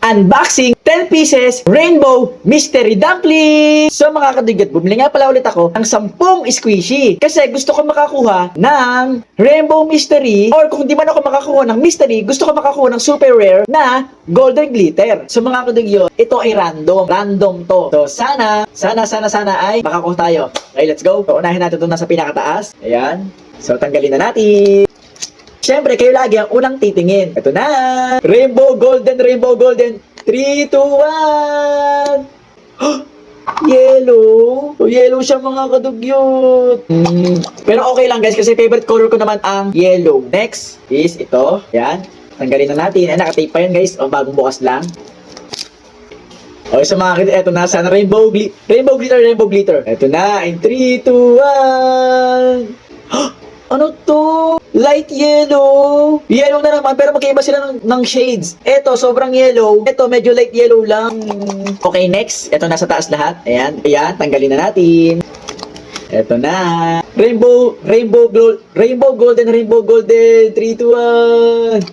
unboxing 10 pieces rainbow mystery dumpling. So mga kadigat, bumili nga pala ulit ako ng 10 squishy kasi gusto ko makakuha ng rainbow mystery, or kung di man ako makakuha ng mystery, gusto ko makakuha ng super rare na golden glitter. So mga kadigat, ito ay random to. So sana ay makakuha tayo. Okay, let's go. So unahin natin ito nasa pinakataas. Ayan. So tanggalin na natin. Siyempre, kayo lagi ang unang titingin. Ito na! Rainbow golden! 3, 2, 1! Yellow! So, yellow siya mga kadugyot. Pero okay lang guys, kasi favorite color ko naman ang yellow. Next is ito. Yan. Tanggalin na natin. Ay, nakatape pa yan guys. O, bagong bukas lang. Okay, so mga kadugyot, eto na. Sana rainbow glitter. Eto na. In 3, 2, 1! Ano to? Light yellow. Yellow na naman, pero magkaiba sila ng shades. Ito, sobrang yellow. Ito, medyo light yellow lang. Okay, next. Ito, nasa taas lahat. Ayan, tanggalin na natin. Ito na. Rainbow golden. 3, 2, 1.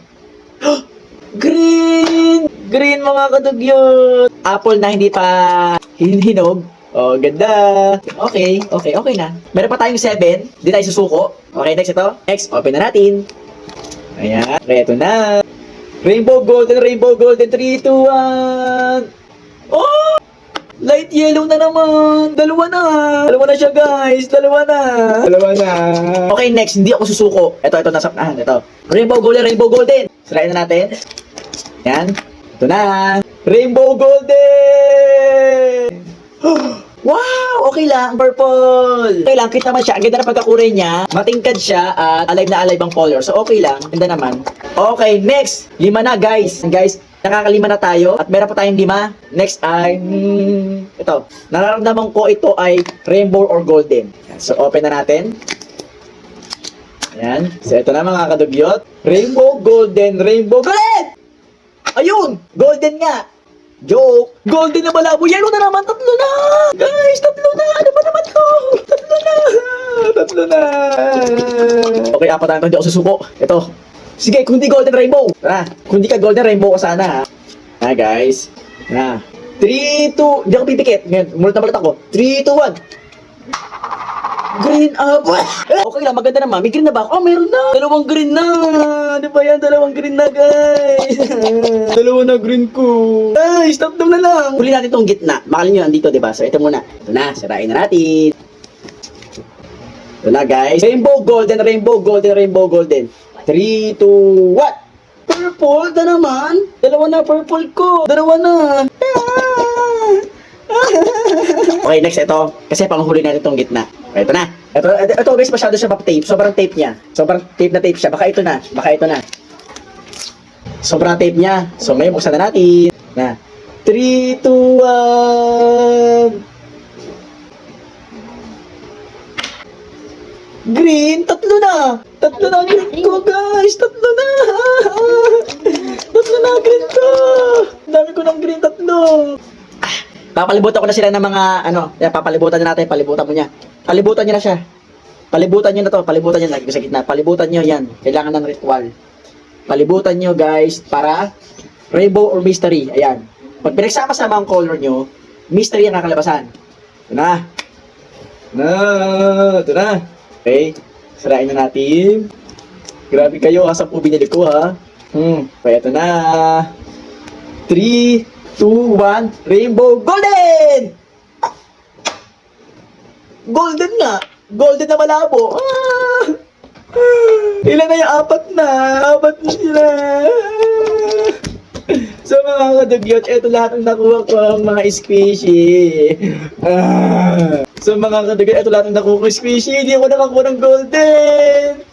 Green mga kadugyot. Apple na hindi pa hinog. Oh, ganda. Okay na. Meron pa tayong 7. Di tayo susuko. Okay, next ito. Next, open na natin. Ayan. Okay, ito na. Rainbow golden. 3, 2, 1. Oh! Light yellow na naman. Dalawa na siya, guys. Dalawa na. Okay, next. Hindi ako susuko. Ito, nasa unahan. Ito. Rainbow golden. Sirain na natin. Ayan. Ito na. Rainbow golden. Wow! Okay lang, purple. Okay lang, kita naman siya. Ang ganda na pagkakulay niya. Matingkad siya at alive na alive ang color. So, okay lang. Ganda naman. Okay, next. 5 na, guys. Guys, nakakalima na tayo. At meron pa tayong 5. Next ay, ito. Nararamdaman ko ito ay rainbow or golden. So, open na natin. Ayan. So, ito na mga kadugyot. Rainbow golden. Ayun! Golden nga. Joke! Golden na malabo! Yellow na naman! 3 na! Guys! 3 na! Ano ba naman to? 3 na! Okay, 4 na ito. Hindi ako susuko. Ito. Sige, kung di golden rainbow. Tara. Kung di ka golden rainbow ko sana, ha? Guys. 3, 2... Hindi ako pipikit. Ngayon, mulat ako. 3, 2, 1. Green up! Okay lang, maganda naman. May green na ba ako? Oh, meron na! 2 green na! Ano ba yan? 2 green na, guys! 2 na green ko! Ay, stop na lang! Huli natin itong gitna. Makalin nyo nandito, diba? So, ito muna. Ito na, sirain na natin. Ito na, guys. Rainbow golden. 3, 2, 1! Purple na naman! 2 na purple ko! 2 na! Okay, next ito. Kasi panghuli natin itong gitna. Okay, ito na. Ito guys, masyado siya tape. Sobrang tape niya. Sobrang tape na tape siya. Baka ito na. Sobrang tape niya. So, ngayon, buksan na natin. 3, 2, 1. Green. 3 na. 3 na ang green ko, guys. 3 na. 3 na ang green ko. Dami ko ng green 3. Papalibutan ko na sila ng mga, papalibutan na natin, palibutan mo niya. Palibutan niyo na siya. Palibutan niyo na to, palibutan niyo na sa gitna. Palibutan niyo yan. Kailangan ng ritual. Palibutan niyo guys, para rainbow or mystery. Ayan. Pag pinagsama-sama ang color niyo, mystery ang nakalabasan. Ito na. Ito na. Okay. Sirain na natin. Grabe kayo, 10 binili ko ha. Okay, ito na. 3, 2, 1, rainbow golden! Golden nga! Golden na malabo! Ilan na yung 4 na? 4 na sila! So mga kadugyot, ito lahat ang nakuha ko ang mga squishy. So mga kadugyot, ito lahat ang nakuha ko squishy. Hindi ako nakakuha ng golden!